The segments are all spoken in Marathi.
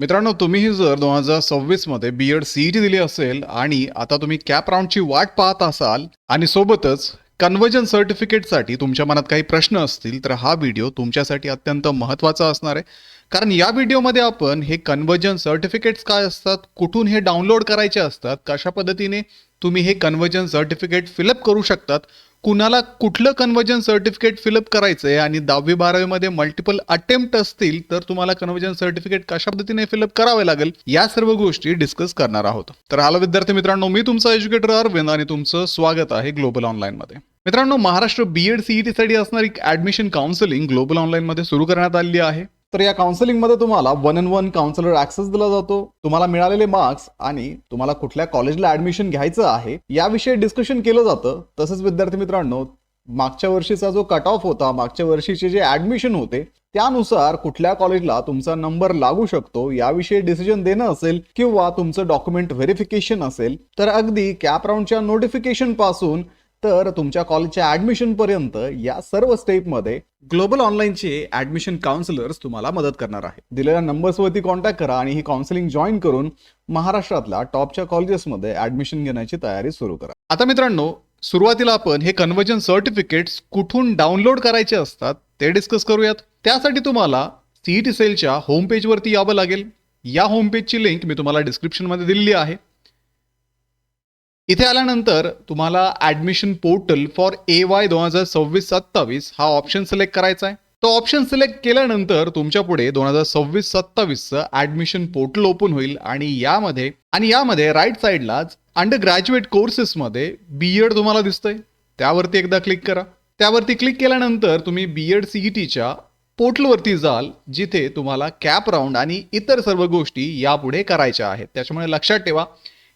मित्रांनो, तुम्हीही जर 2026 मध्ये बी-एड सी-ई-टी दिली असेल आणि आता तुम्ही कॅप राऊंडची वाट पाहत असाल आणि सोबतच कन्वर्जन सर्टिफिकेटसाठी तुमच्या मनात काही प्रश्न असतील, तर हा व्हिडिओ तुमच्यासाठी अत्यंत महत्त्वाचा असणार आहे. कारण या व्हिडिओमध्ये आपण हे कन्वर्जन सर्टिफिकेट्स काय असतात, कुठून हे डाउनलोड करायचे असतात, कशा पद्धतीने तुम्ही हे कन्वर्जन सर्टिफिकेट फिलअप करू शकतात, कुणाला कुठलं कन्वर्जन सर्टिफिकेट फिलअप करायचं आहे आणि 10वी-12वी मध्ये मल्टिपल अटेम्प्ट असतील तर तुम्हाला कन्वर्जन सर्टिफिकेट कशा पद्धतीने फिलअप करावे लागेल, या सर्व गोष्टी डिस्कस करणार आहोत. तर हॅलो विद्यार्थी मित्रांनो, मी तुमचा एज्युकेटर अरविंद आणि तुमचं स्वागत आहे ग्लोबल ऑनलाईन मध्ये. मित्रांनो, महाराष्ट्र बी-एड सी-ई-टी साठी असणारी ऍडमिशन काउन्सिलिंग ग्लोबल ऑनलाईन मध्ये सुरू करण्यात आली आहे. तर या काउन्सिलिंग मध्ये तुम्हाला 1-on-1 काउन्सिलर ऍक्सेस दिला जातो. तुम्हाला मिळालेले मार्क्स आणि तुम्हाला कुठल्या कॉलेजला ऍडमिशन घ्यायचं आहे याविषयी डिस्कशन केलं जातं. तसंच विद्यार्थी मित्रांनो, मागच्या वर्षीचा जो कट ऑफ होता, मागच्या वर्षीचे जे ऍडमिशन होते त्यानुसार कुठल्या कॉलेजला तुमचा नंबर लागू शकतो याविषयी डिसिजन देणं असेल किंवा तुमचं डॉक्युमेंट व्हेरिफिकेशन असेल, तर अगदी कॅप राऊंडच्या नोटिफिकेशन पासून तर तुमच्या कॉलेजच्या ऍडमिशन पर्यंत या सर्व स्टेपमध्ये ग्लोबल ऑनलाईनचे ऍडमिशन काउन्सिलर्स तुम्हाला मदत करणार आहे. दिलेल्या नंबर्सवरती कॉन्टॅक्ट करा आणि ही काउन्सिलिंग जॉईन करून महाराष्ट्रातल्या टॉपच्या कॉलेजेसमध्ये ऍडमिशन घेण्याची तयारी सुरू करा. आता मित्रांनो, सुरुवातीला आपण हे कन्वर्जन सर्टिफिकेट्स कुठून डाउनलोड करायचे असतात ते डिस्कस करूयात. त्यासाठी तुम्हाला सीईटी सेलच्या होम पेजवरती यावं लागेल. या होम पेजची लिंक मी तुम्हाला डिस्क्रिप्शनमध्ये दिलेली आहे. इथे आल्यानंतर तुम्हाला ऍडमिशन पोर्टल फॉर AY 2026-27 हा ऑप्शन सिलेक्ट करायचा आहे. तो ऑप्शन सिलेक्ट केल्यानंतर तुमच्या पुढे 2026-27चं ऍडमिशन पोर्टल ओपन होईल आणि यामध्ये राईट साईडलाच अंडर ग्रॅज्युएट कोर्सेसमध्ये बी-एड तुम्हाला दिसतंय. त्यावरती एकदा क्लिक करा. त्यावरती क्लिक केल्यानंतर तुम्ही बी-एड सी-ई-टीच्या पोर्टलवरती जाल, जिथे तुम्हाला कॅप राऊंड आणि इतर सर्व गोष्टी यापुढे करायच्या आहेत. त्याच्यामुळे लक्षात ठेवा,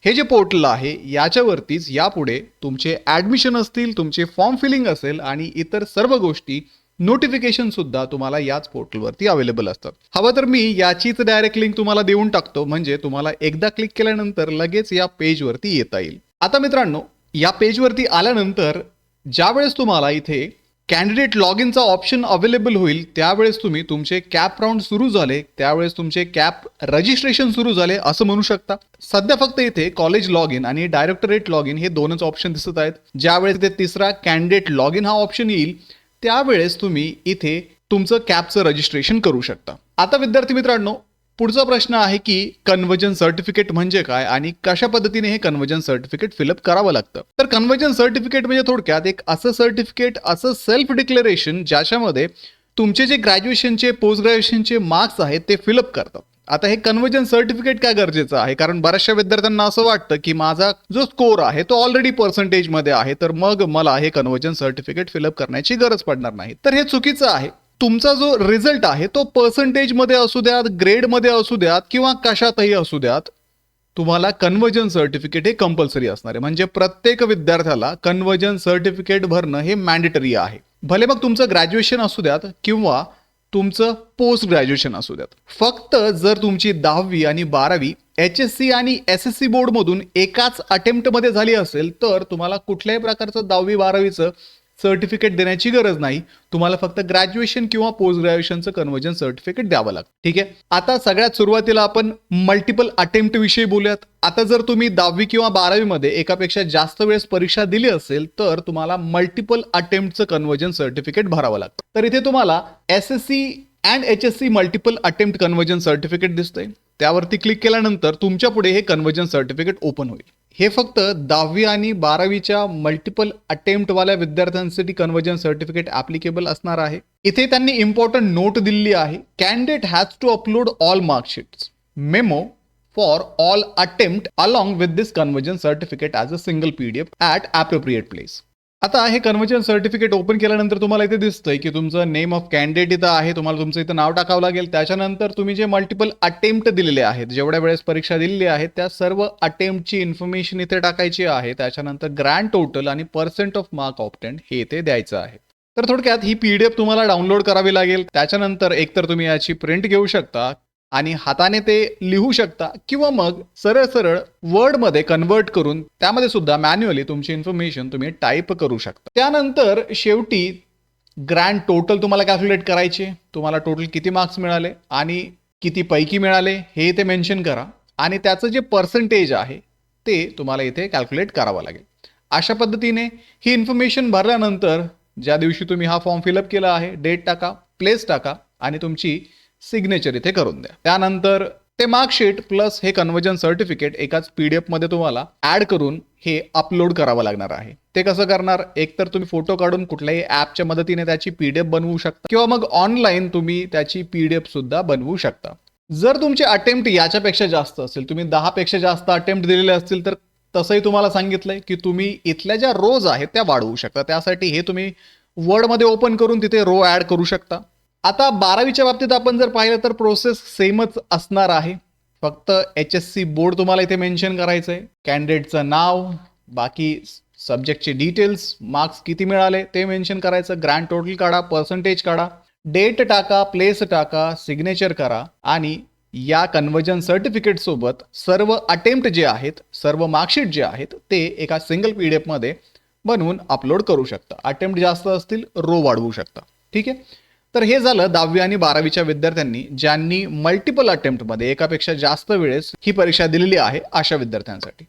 हे जे पोर्टल आहे याच्यावरतीच यापुढे तुमचे ऍडमिशन असतील, तुमचे फॉर्म फिलिंग असेल आणि इतर सर्व गोष्टी नोटिफिकेशन सुद्धा तुम्हाला याच पोर्टलवरती अवेलेबल असतात. हवं तर मी याचीच डायरेक्ट लिंक तुम्हाला देऊन टाकतो, म्हणजे तुम्हाला एकदा क्लिक केल्यानंतर लगेच या पेजवरती येता येईल. आता मित्रांनो, या पेजवरती आल्यानंतर ज्यावेळेस तुम्हाला इथे कॅन्डिडेट लॉग इनचा ऑप्शन अवेलेबल होईल, त्यावेळेस तुम्ही तुमचे कॅप राऊंड सुरू झाले, त्यावेळेस तुमचे कॅप रजिस्ट्रेशन सुरू झाले असं म्हणू शकता. सध्या फक्त इथे कॉलेज लॉग इन आणि डायरेक्टरेट लॉग इन हे दोनच ऑप्शन दिसत आहेत. ज्यावेळेस इथे तिसरा कॅन्डिडेट लॉग इन हा ऑप्शन येईल, त्यावेळेस तुम्ही इथे तुमचं कॅपचं रजिस्ट्रेशन करू शकता. आता विद्यार्थी मित्रांनो, पुढचा प्रश्न आहे की कन्वर्जन सर्टिफिकेट म्हणजे काय आणि कशा पद्धतीने हे कन्वर्जन सर्टिफिकेट फिलअप करावं लागतं. तर कन्वर्जन सर्टिफिकेट म्हणजे थोडक्यात एक असं सर्टिफिकेट, असं सेल्फ डिक्लेरेशन ज्याच्यामध्ये तुमचे जे ग्रॅज्युएशनचे, पोस्ट ग्रॅज्युएशनचे मार्क्स आहेत ते फिलअप करतात. आता हे कन्वर्जन सर्टिफिकेट काय गरजेचं आहे, कारण बऱ्याचशा विद्यार्थ्यांना असं वाटतं की माझा जो स्कोर आहे तो ऑलरेडी पर्सेंटेजमध्ये आहे, तर मग मला हे कन्वर्जन सर्टिफिकेट फिलअप करण्याची गरज पडणार नाही. तर हे चुकीचं आहे. तुमचा जो रिझल्ट आहे तो पर्सेंटेजमध्ये असू द्यात, ग्रेडमध्ये असू द्यात किंवा कशातही असू द्यात, तुम्हाला कन्वर्जन सर्टिफिकेट हे कंपल्सरी असणार आहे. म्हणजे प्रत्येक विद्यार्थ्याला कन्वर्जन सर्टिफिकेट भरणं हे मॅन्डेटरी आहे. भले मग तुमचं ग्रॅज्युएशन असू द्यात किंवा तुमचं पोस्ट ग्रॅज्युएशन असू द्यात. फक्त जर तुमची 10वी आणि 12वी HSC आणि SSC बोर्डमधून एकाच अटेम्प्टमध्ये झाली असेल, तर तुम्हाला कुठल्याही प्रकारचं 10वी-12वीचं सर्टिफिकेट देण्याची गरज नाही. तुम्हाला फक्त ग्रॅज्युएशन किंवा पोस्ट ग्रॅज्युएशनचं कन्वर्जन सर्टिफिकेट द्यावं लागतं. ठीक आहे. आता सगळ्यात सुरुवातीला आपण मल्टिपल अटेम्प्ट विषयी बोलूयात. आता जर तुम्ही 10वी किंवा 12वी मध्ये एकापेक्षा जास्त वेळेस परीक्षा दिली असेल, तर तुम्हाला मल्टिपल अटेम्प्टचं कन्वर्जन सर्टिफिकेट भरावं लागतं. तर इथे तुम्हाला SSC and HSC multiple attempt conversion certificate दिसतंय. त्यावरती क्लिक केल्यानंतर तुमच्या पुढे हे कन्वर्जन सर्टिफिकेट ओपन होईल. हे फक्त 10वी आणि 12वीच्या मल्टिपल अटेम्प्टवाल्या विद्यार्थ्यांसाठी कन्वर्जन सर्टिफिकेट ऍप्लिकेबल असणार आहे. इथे त्यांनी इम्पॉर्टंट नोट दिलेली आहे. Candidate has to upload all marksheets memo for all attempt along with this conversion certificate as a single PDF at appropriate place. आता हे कन्वर्जन सर्टिफिकेट ओपन केल्यानंतर तुम्हाला इथे दिसतंय की तुमचं नेम ऑफ कॅन्डिडेट इथं आहे. तुम्हाला तुमचं इथं नाव टाकावं लागेल. त्याच्यानंतर तुम्ही जे मल्टिपल अटेम्प्ट दिलेले आहेत, जेवढ्या वेळेस परीक्षा दिलेली आहे त्या सर्व अटेम्प्टची इन्फॉर्मेशन इथे टाकायची आहे. त्याच्यानंतर ग्रँड टोटल आणि पर्सेंट ऑफ मार्क ऑब्टेन्ड हे इथे द्यायचं आहे. तर थोडक्यात ही PDF तुम्हाला डाउनलोड करावी लागेल. त्याच्यानंतर एकतर तुम्ही याची प्रिंट घेऊ शकता आणि हाताने ते लिहू शकता किंवा मग सरळ सरळ वर्डमध्ये कन्वर्ट करून त्यामध्ये सुद्धा मॅन्युअली तुमची इन्फॉर्मेशन तुम्ही टाईप करू शकता. त्यानंतर शेवटी ग्रँड टोटल तुम्हाला कॅल्क्युलेट करायचे, तुम्हाला टोटल किती मार्क्स मिळाले आणि किती पैकी मिळाले हे इथे मेन्शन करा आणि त्याचं जे पर्सेंटेज आहे ते तुम्हाला इथे कॅल्क्युलेट करावं लागेल. अशा पद्धतीने ही इन्फॉर्मेशन भरल्यानंतर ज्या दिवशी तुम्ही हा फॉर्म फिलअप केला आहे डेट टाका, प्लेस टाका आणि तुमची सिग्नेचर इथे करून द्या. त्यानंतर ते मार्कशीट प्लस हे कन्वर्जन सर्टिफिकेट एकाच PDF मध्ये तुम्हाला ऍड करून हे अपलोड करावं लागणार आहे. ते कसं करणार? एक तर तुम्ही फोटो काढून कुठल्याही ॲपच्या मदतीने त्याची PDF बनवू शकता किंवा मग ऑनलाईन तुम्ही त्याची PDF सुद्धा बनवू शकता. जर तुमचे अटेम्प्ट याच्यापेक्षा जास्त असेल, तुम्ही 10 पेक्षा जास्त अटेम्प्ट दिलेले असतील तर तसंही तुम्हाला सांगितलंय की तुम्ही इथल्या ज्या रोज आहेत त्या वाढवू शकता. त्यासाठी हे तुम्ही वर्डमध्ये ओपन करून तिथे रो ऍड करू शकता. आता 12वीच्या बाबतीत आपण जर पाहिलं तर प्रोसेस सेमच असणार आहे. फक्त HSC बोर्ड तुम्हाला इथे मेन्शन करायचं आहे, कॅन्डिडेटचं नाव, बाकी सब्जेक्टचे डिटेल्स, मार्क्स किती मिळाले ते मेन्शन करायचं, ग्रँड टोटल काढा, पर्सेंटेज काढा, डेट टाका, प्लेस टाका, सिग्नेचर करा आणि या कन्वर्जन सर्टिफिकेट सोबत सर्व अटेम्प्ट जे आहेत, सर्व मार्कशीट जे आहेत ते एका सिंगल PDF मध्ये बनवून अपलोड करू शकता. अटेम्प्ट जास्त असतील रो वाढवू शकता. ठीक आहे. तर हे झालं 10वी आणि 12वीच्या विद्यार्थ्यांनी ज्यांनी मल्टिपल अटेम्प्टमध्ये एकापेक्षा जास्त वेळेस ही परीक्षा दिलेली आहे अशा विद्यार्थ्यांसाठी.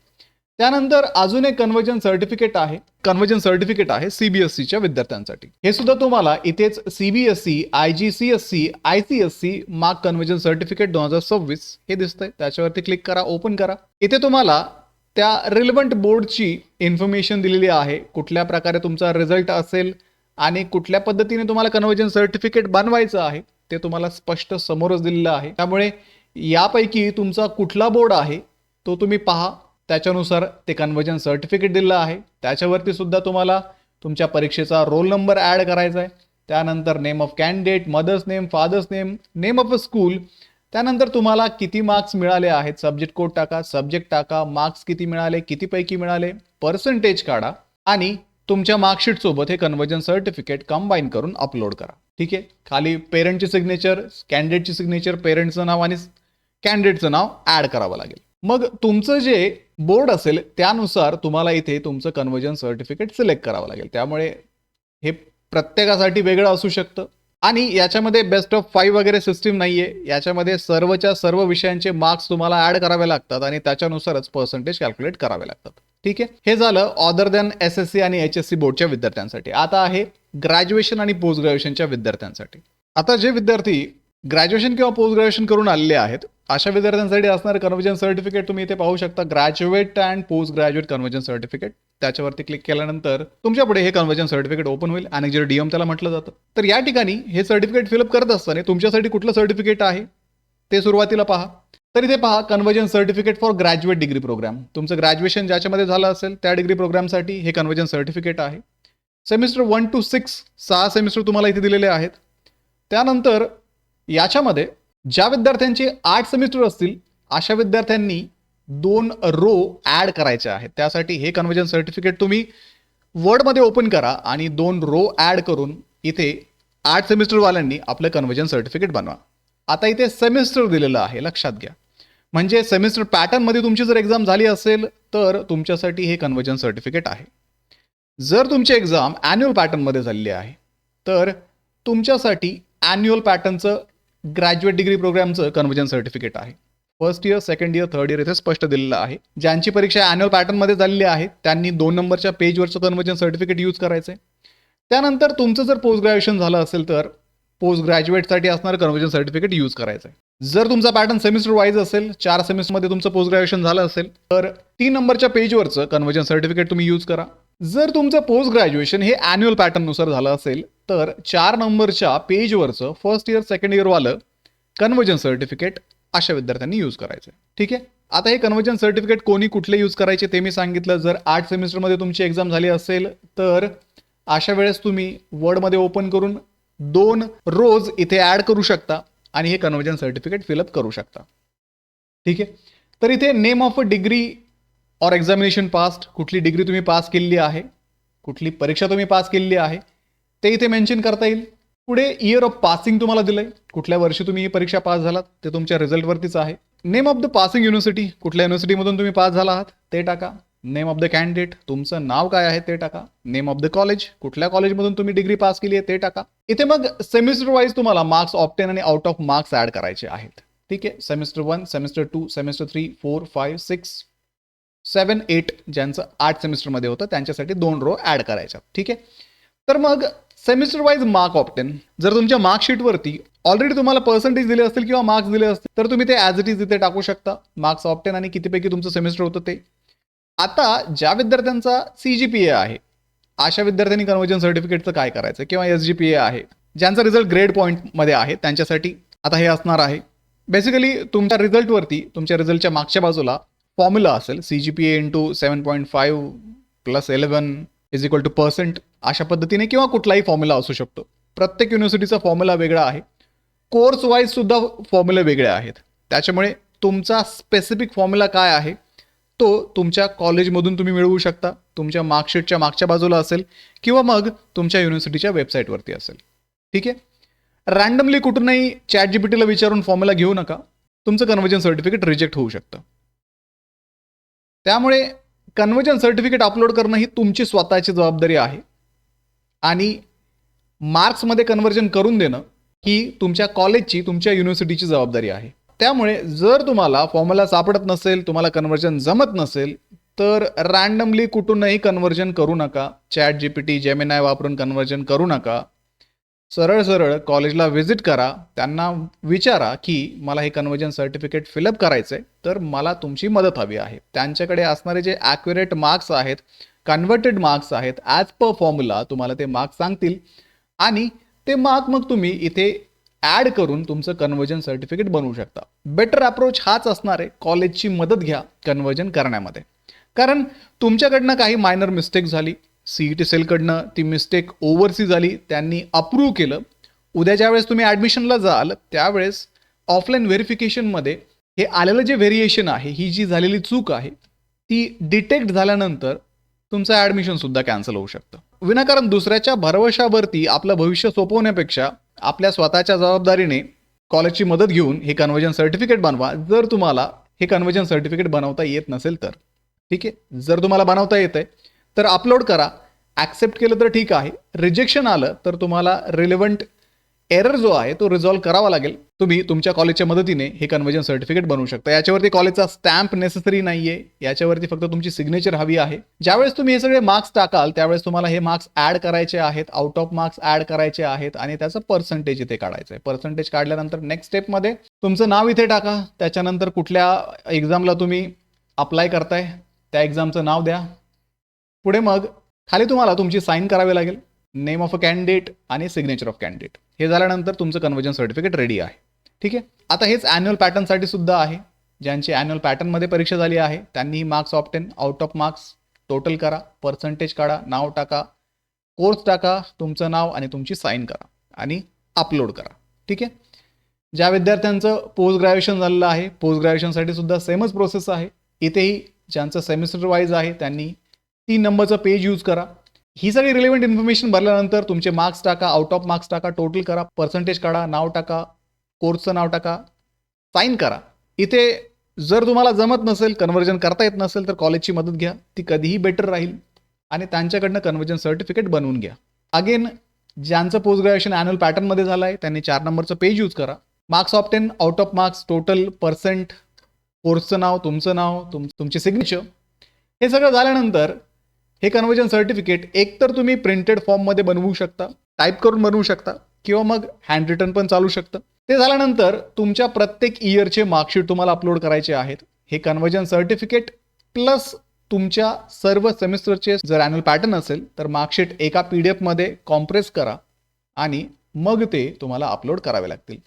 त्यानंतर अजून एक कन्वर्जन सर्टिफिकेट आहे CBSEच्या विद्यार्थ्यांसाठी. हे सुद्धा तुम्हाला इथेच CBSE, IGCSE, ICSE mark conversion certificate 2026 हे दिसतंय. त्याच्यावरती क्लिक करा, ओपन करा. इथे तुम्हाला त्या रिलेव्हंट बोर्डची इन्फॉर्मेशन दिलेली आहे, कुठल्या प्रकारे तुमचा रिझल्ट असेल आणि कुठल्या पद्धतीने तुम्हाला कन्वर्जन सर्टिफिकेट बनवायचं आहे ते तुम्हाला स्पष्ट समोरच दिलेलं आहे. त्यामुळे यापैकी तुमचा कुठला बोर्ड आहे तो तुम्ही पहा, त्याच्यानुसार ते कन्वर्जन सर्टिफिकेट दिलेलं आहे. त्याच्यावरती सुद्धा तुम्हाला तुमच्या परीक्षेचा रोल नंबर ॲड करायचा आहे. त्यानंतर name of candidate, mother's name, father's name, name of a school, त्यानंतर तुम्हाला किती मार्क्स मिळाले आहेत, सब्जेक्ट कोड टाका, सब्जेक्ट टाका, मार्क्स किती मिळाले, किती पैकी मिळाले, पर्सेंटेज काढा आणि तुमच्या मार्कशीट सोबत हे कन्वर्जन सर्टिफिकेट कंबाईन करून अपलोड करा. ठीक आहे. खाली पेरेंटची सिग्नेचर, कॅन्डिडेटची सिग्नेचर, पेरेंटचं नाव आणि कॅन्डिडेटचं नाव ॲड करावं लागेल. मग तुमचं जे बोर्ड असेल त्यानुसार तुम्हाला इथे तुमचं कन्वर्जन सर्टिफिकेट सिलेक्ट करावं लागेल. त्यामुळे हे प्रत्येकासाठी वेगळं असू शकतं आणि याच्यामध्ये बेस्ट ऑफ 5 वगैरे सिस्टीम नाहीये. याच्यामध्ये सर्वच्या सर्व विषयांचे मार्क्स तुम्हाला ऍड करावे लागतात आणि त्याच्यानुसारच पर्सेंटेज कॅल्क्युलेट करावे लागतात. ठीक आहे. हे झालं अदर दॅन SSC आणि HSC बोर्डच्या विद्यार्थ्यांसाठी. आता आहे ग्रॅज्युएशन आणि पोस्ट ग्रॅज्युएशनच्या विद्यार्थ्यांसाठी. आता जे विद्यार्थी ग्रॅज्युएशन किंवा पोस्ट ग्रॅज्युएशन करून आलेले आहेत अशा विद्यार्थ्यांसाठी असणारं कन्वर्जन सर्टिफिकेट तुम्ही इथे पाहू शकता, graduate and post graduate conversion certificate. त्याच्यावरती क्लिक केल्यानंतर तुमच्या पुढे हे कन्वर्जन सर्टिफिकेट ओपन होईल आणि जे DM त्याला म्हटलं जातं. तर या ठिकाणी हे सर्टिफिकेट फिलअप करत असताना तुमच्यासाठी कुठलं सर्टिफिकेट आहे ते सुरुवातीला पहा. तर इथे पहा conversion certificate for graduate degree program. तुमचं ग्रॅज्युएशन ज्याच्यामध्ये झालं असेल त्या डिग्री प्रोग्रामसाठी हे कन्वर्जन सर्टिफिकेट आहे. सेमिस्टर 1 to 6 6 सेमिस्टर तुम्हाला इथे दिलेले आहेत. त्यानंतर याच्यामध्ये ज्या विद्यार्थ्यांचे 8 सेमिस्टर असतील अशा विद्यार्थ्यांनी 2 रो ॲड करायचे आहेत. त्यासाठी हे कन्वर्जन सर्टिफिकेट तुम्ही वर्डमध्ये ओपन करा आणि 2 रो ॲड करून इथे 8 सेमिस्टरवाल्यांनी आपलं कन्वर्जन सर्टिफिकेट बनवा. आता इथे सेमिस्टर दिलेलं आहे, लक्षात घ्या. म्हणजे सेमिस्टर पॅटर्नमध्ये तुमची जर एक्झाम झाली असेल तर तुमच्यासाठी हे कन्वर्जन सर्टिफिकेट आहे. जर तुमची एक्झाम ॲन्युअल पॅटर्नमध्ये झालेली आहे तर तुमच्यासाठी ॲन्युअल पॅटर्नचं ग्रॅज्युएट डिग्री प्रोग्रामचं कन्वर्जन सर्टिफिकेट आहे. First year, second year, third year इथे स्पष्ट दिलेलं आहे. ज्यांची परीक्षा ॲन्युअल पॅटर्नमध्ये झालेली आहे त्यांनी 2 नंबरच्या पेजवरचं कन्वर्जन सर्टिफिकेट यूज करायचं आहे. त्यानंतर तुमचं जर पोस्ट ग्रॅज्युएशन झालं असेल तर पोस्ट ग्रॅज्युएटसाठी असणारं कन्वर्जन सर्टिफिकेट यूज करायचं आहे. जर तुमचा पॅटर्न सेमिस्टर वाईज असेल, 4 सेमिस्टरमध्ये तुमचं पोस्ट ग्रॅज्युएशन झालं असेल तर 3 नंबरच्या पेजवरचं कन्वर्जन सर्टिफिकेट तुम्ही यूज करा. जर तुमचं पोस्ट ग्रॅज्युएशन हे ॲन्युअल पॅटर्ननुसार झालं असेल तर 4 नंबरच्या पेजवरचं फर्स्ट इयर, सेकंड इयरवालं कन्वर्जन सर्टिफिकेट अशा विद्यार्थ्यांनी यूज करायचं. ठीक आहे. आता हे कन्वर्जन सर्टिफिकेट कोणी कुठले यूज करायचे ते मी सांगितलं. जर 8 सेमिस्टरमध्ये तुमची एक्झाम झाली असेल तर अशा वेळेस तुम्ही वर्डमध्ये ओपन करून 2 रोज इथे ॲड करू शकता आणि हे कन्वर्जन सर्टिफिकेट फिलअप करू शकता. ठीक आहे. तर इथे name of a degree or examination past, कुठली डिग्री तुम्ही पास केलेली आहे, कुठली परीक्षा तुम्ही पास केलेली आहे ते इथे मेन्शन करता येईल. पुढे इयर ऑफ पासिंग तुम्हाला दिलंय, कुठल्या वर्षी तुम्ही ही परीक्षा पास झालात ते तुमच्या रिझल्टवरतीच आहे. Name of the passing university, कुठल्या युनिव्हर्सिटीमधून तुम्ही पास झाला आहात ते टाका. नेम ऑफ द कॅन्डिडेट, तुमचं नाव काय आहे ते टाका. नेम ऑफ द कॉलेज, कुठल्या कॉलेजमधून तुम्ही डिग्री पास केली आहे ते टाका. इथे मग सेमिस्टर वाईज तुम्हाला मार्क्स ऑब्टेन आणि आउट ऑफ मार्क्स ॲड करायचे आहेत. ठीक आहे. सेमिस्टर 1, सेमिस्टर 2, सेमिस्टर 3, 4, 5, 6, 7, 8 ज्यांचं 8 सेमिस्टरमध्ये होतं त्यांच्यासाठी 2 रो ॲड करायच्या. ठीक आहे. तर मग सेमिस्टर वाईज मार्क ऑप्टेन, जर तुमच्या मार्कशीटवरती ऑलरेडी तुम्हाला पर्सेंटेज दिले असतील किंवा मार्क्स दिले असतील तर तुम्ही ते ॲज इट इज इथे टाकू शकता. मार्क्स ऑप्टेन आणि कितीपैकी तुमचं सेमिस्टर होतं ते. आता ज्या विद्यार्थ्यांचा CGPA आहे अशा विद्यार्थ्यांनी कन्व्हर्जन सर्टिफिकेटचं काय करायचं, किंवा SGPA आहे ज्यांचा रिझल्ट ग्रेड पॉईंटमध्ये आहे त्यांच्यासाठी आता हे असणार आहे. बेसिकली तुमच्या रिझल्टवरती, तुमच्या रिझल्टच्या मागच्या बाजूला फॉर्म्युला असेल CGPA × 7.5 + 11 = %, अशा पद्धतीने, किंवा कुठलाही फॉर्म्युला असू शकतो. प्रत्येक युनिव्हर्सिटीचा फॉर्म्युला वेगळा आहे. कोर्स वाईज सुद्धा फॉर्म्युले वेगळे आहेत. त्याच्यामुळे तुमचा स्पेसिफिक फॉर्म्युला काय आहे तो तुमच्या कॉलेजमधून तुम्ही मिळवू शकता. तुमच्या मार्कशीटच्या मागच्या बाजूला असेल किंवा मग तुमच्या युनिव्हर्सिटीच्या वेबसाईटवरती असेल. ठीक आहे. रँडमली कुठूनही ChatGPTला विचारून फॉर्म्युला घेऊ नका. तुमचं कन्व्हर्जन सर्टिफिकेट रिजेक्ट होऊ शकतं. त्यामुळे कन्व्हर्जन सर्टिफिकेट अपलोड करणं ही तुमची स्वतःची जबाबदारी आहे आणि मार्क्समध्ये कन्व्हर्जन करून देणं ही तुमच्या कॉलेजची, तुमच्या युनिव्हर्सिटीची जबाबदारी आहे. त्यामुळे जर तुम्हाला फॉर्म्युला सापडत नसेल, तुम्हाला कन्व्हर्जन जमत नसेल तर रँडमली कुठूनही कन्व्हर्जन करू नका. ChatGPT, जेमिनाय वापरून कन्व्हर्जन करू नका. सरळ सरळ कॉलेजला व्हिजिट करा, त्यांना विचारा की मला हे कन्व्हर्जन सर्टिफिकेट फिलअप करायचं आहे तर मला तुमची मदत हवी आहे. त्यांच्याकडे असणारे जे ॲक्युरेट मार्क्स आहेत, कन्व्हर्टेड मार्क्स आहेत, ॲज पर फॉर्म्युला तुम्हाला ते मार्क्स सांगतील आणि ते मार्क मग तुम्ही इथे ॲड करून तुमचं कन्व्हर्जन सर्टिफिकेट बनवू शकता. बेटर अप्रोच हाच असणार आहे, कॉलेजची मदत घ्या कन्व्हर्जन करण्यामध्ये. कारण तुमच्याकडनं काही मायनर मिस्टेक झाली, CET सेलकडनं ती मिस्टेक ओव्हरसी झाली, त्यांनी अप्रूव्ह केलं. उद्या ज्यावेळेस तुम्ही ॲडमिशनला जाल त्यावेळेस ऑफलाईन व्हेरिफिकेशनमध्ये हे आलेलं जे व्हेरिएशन आहे, ही जी झालेली चूक आहे ती डिटेक्ट झाल्यानंतर तुमचं ॲडमिशनसुद्धा कॅन्सल होऊ शकतं. विनाकारण दुसऱ्याच्या भरवशावरती आपलं भविष्य सोपवण्यापेक्षा आपल्या स्वतःच्या जबाबदारीने कॉलेजची मदत घेऊन हे कन्व्हर्जन सर्टिफिकेट बनवा, जर तुम्हाला हे कन्व्हर्जन सर्टिफिकेट बनवता येत नसेल तर. ठीक आहे. जर तुम्हाला बनवता येतं आहे तर अपलोड करा. ॲक्सेप्ट केलं तर ठीक आहे. रिजेक्शन आलं तर तुम्हाला रिलेव्हंट एरर जो आहे तो रिझॉल्व्ह करावा लागेल. तुम्ही तुमच्या कॉलेजच्या मदतीने हे कन्व्हर्जन सर्टिफिकेट बनवू शकता. याच्यावरती कॉलेजचा स्टॅम्प नेसेसरी नाही आहे, याच्यावरती फक्त तुमची सिग्नेचर हवी आहे. ज्यावेळेस तुम्ही हे सगळे मार्क्स टाकाल त्यावेळेस तुम्हाला हे मार्क्स ॲड करायचे आहेत, आउट ऑफ मार्क्स ॲड करायचे आहेत आणि त्याचं पर्सेंटेज इथे काढायचं आहे. पर्सेंटेज काढल्यानंतर नेक्स्ट स्टेपमध्ये तुमचं नाव इथे टाका. त्याच्यानंतर कुठल्या एक्झामला तुम्ही अप्लाय करताय त्या एक्झामचं नाव द्या. पुढे मग खाली तुम्हाला तुमची साईन करावी लागेल, नेम ऑफ अ कॅन्डिडेट आणि सिग्नेचर ऑफ कॅन्डिडेट. हे झाल्यानंतर तुमचं कन्व्हर्जन सर्टिफिकेट रेडी आहे. ठीक आहे. आता हेच ॲन्युअल पॅटर्नसाठी सुद्धा आहे. ज्यांची ॲन्युअल पॅटर्नमध्ये परीक्षा झाली आहे त्यांनी marks obtain, out of marks total करा, पर्सेंटेज काढा, नाव टाका, कोर्स टाका, तुमचं नाव आणि तुमची साईन करा आणि अपलोड करा. ठीक आहे. ज्या विद्यार्थ्यांचं पोस्ट ग्रॅज्युएशन झालेलं आहे, पोस्ट ग्रॅज्युएशनसाठी सुद्धा सेमच प्रोसेस आहे. इथेही ज्यांचं सेमिस्टर वाईज आहे त्यांनी 3 नंबरचं पेज यूज करा. ही सगळी रिलेव्हंट इन्फॉर्मेशन भरल्यानंतर तुमचे मार्क्स टाका, आउट ऑफ मार्क्स टाका, टोटल करा, पर्सेंटेज काढा, नाव टाका, कोर्सचं नाव टाका, साईन करा. इथे जर तुम्हाला जमत नसेल, कन्व्हर्जन करता येत नसेल तर कॉलेजची मदत घ्या, ती कधीही बेटर राहील आणि त्यांच्याकडनं कन्व्हर्जन सर्टिफिकेट बनवून घ्या. अगेन ज्यांचं पोस्ट ग्रॅज्युएशन ॲन्युअल पॅटर्नमध्ये झालं आहे त्यांनी 4 नंबरचं पेज यूज करा. Marks obtain, out of marks, total, percent, कोर्सचं नाव, तुमचं नाव, तुमची सिग्नेचर, हे सगळं झाल्यानंतर हे कन्व्हर्जन सर्टिफिकेट एकतर तुम्ही प्रिंटेड फॉर्ममध्ये बनवू शकता, टाईप करून बनवू शकता किंवा मग हँड रिटन पण चालू शकतं. ते झाल्यानंतर तुमच्या प्रत्येक इयरचे मार्कशीट तुम्हाला अपलोड करायचे आहेत. हे कन्व्हर्जन सर्टिफिकेट प्लस तुमच्या सर्व सेमिस्टरचे जर ॲन्युअल पॅटर्न असेल तर मार्कशीट एका PDF कॉम्प्रेस करा आणि मग ते तुम्हाला अपलोड करावे लागतील.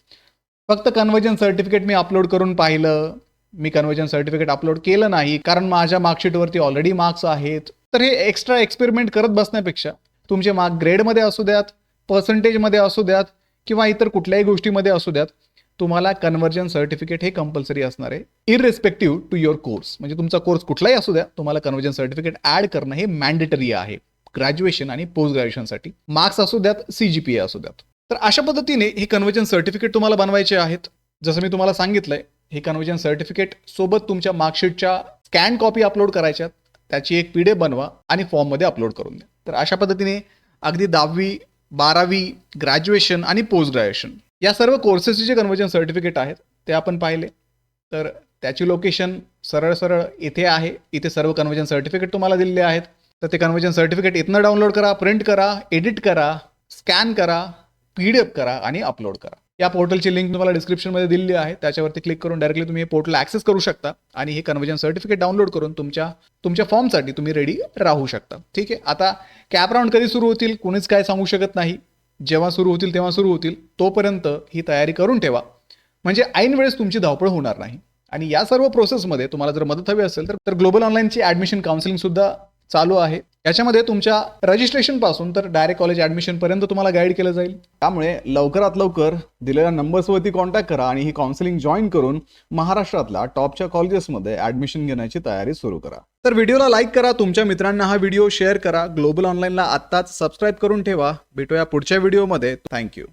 फक्त कन्व्हर्जन सर्टिफिकेट मी अपलोड करून पाहिलं, मी कन्व्हर्जन सर्टिफिकेट अपलोड केलं नाही कारण माझ्या मार्कशीटवरती ऑलरेडी मार्क्स आहेत, तर हे एक्स्ट्रा एक्सपेरिमेंट करत बसण्यापेक्षा तुमचे मार्क ग्रेडमध्ये असू द्यात, पर्सेंटेजमध्ये असू द्यात किंवा इतर कुठल्याही गोष्टीमध्ये असू द्यात, तुम्हाला कन्व्हर्जन सर्टिफिकेट हे कंपल्सरी असणार आहे इररिस्पेक्टिव्ह टू युअर कोर्स. म्हणजे तुमचा कोर्स कुठलाही असू द्या, तुम्हाला कन्व्हर्जन सर्टिफिकेट ॲड करणं हे मॅन्डेटरी आहे ग्रॅज्युएशन आणि पोस्ट ग्रॅज्युएशनसाठी. मार्क्स असू द्यात, CGPA असू द्यात. तर अशा पद्धतीने हे कन्व्हर्जन सर्टिफिकेट तुम्हाला बनवायचे आहेत. जसं मी तुम्हाला सांगितलंय, हे कन्व्हर्जन सर्टिफिकेट सोबत तुमच्या मार्कशीटच्या स्कॅन कॉपी अपलोड करायच्यात, त्याची एक PDF बनवा आणि फॉर्ममध्ये अपलोड करून द्या. तर अशा पद्धतीने अगदी 10वी, 12वी, ग्रॅज्युएशन आणि पोस्ट ग्रॅज्युएशन या सर्व कोर्सेसचे जे कन्व्हर्जन सर्टिफिकेट आहेत ते आपण पाहिले. तर त्याची लोकेशन सरळ सरळ इथे आहे. इथे सर्व कन्वर्जन सर्टिफिकेट तुम्हाला दिलेले आहेत. तर ते कन्वर्जन सर्टिफिकेट इथनं डाउनलोड करा, प्रिंट करा, एडिट करा, स्कॅन करा, PDF करा आणि अपलोड करा. या पोर्टलची लिंक तुम्हाला डिस्क्रिप्शनमध्ये दिलेली आहे. त्याच्यावरती क्लिक करून डायरेक्टली तुम्ही हे पोर्टल ॲक्सेस करू शकता आणि हे कन्वर्जन सर्टिफिकेट डाउनलोड करून तुमच्या फॉर्मसाठी तुम्ही रेडी राहू शकता. ठीक आहे. आता कॅप राऊंड कधी सुरू होतील कोणीच काय सांगू शकत नाही. जेव्हा सुरू होतील तेव्हा सुरू होतील. तोपर्यंत ही तयारी करून ठेवा, म्हणजे ऐन वेळेस तुमची धावपळ होणार नाही. आणि या सर्व प्रोसेसमध्ये तुम्हाला जर मदत हवी असेल तर ग्लोबल ऑनलाईनची ॲडमिशन काउन्सिलिंग सुद्धा चालू आहे. याच्यामध्ये तुमच्या रजिस्ट्रेशन पासून तर डायरेक्ट कॉलेज ॲडमिशन पर्यंत तुम्हाला गाईड केलं जाईल. त्यामुळे लवकरात लवकर दिलेल्या नंबर्सवरती कॉन्टॅक्ट करा आणि ही काउन्सिलिंग जॉईन करून महाराष्ट्रातल्या टॉपच्या कॉलेजेसमध्ये ॲडमिशन घेण्याची तयारी सुरू करा. तर व्हिडिओला लाईक करा, तुमच्या मित्रांना हा व्हिडिओ शेअर करा, ग्लोबल ऑनलाईनला आत्ताच सबस्क्राईब करून ठेवा. भेटूया पुढच्या व्हिडिओमध्ये. थँक्यू.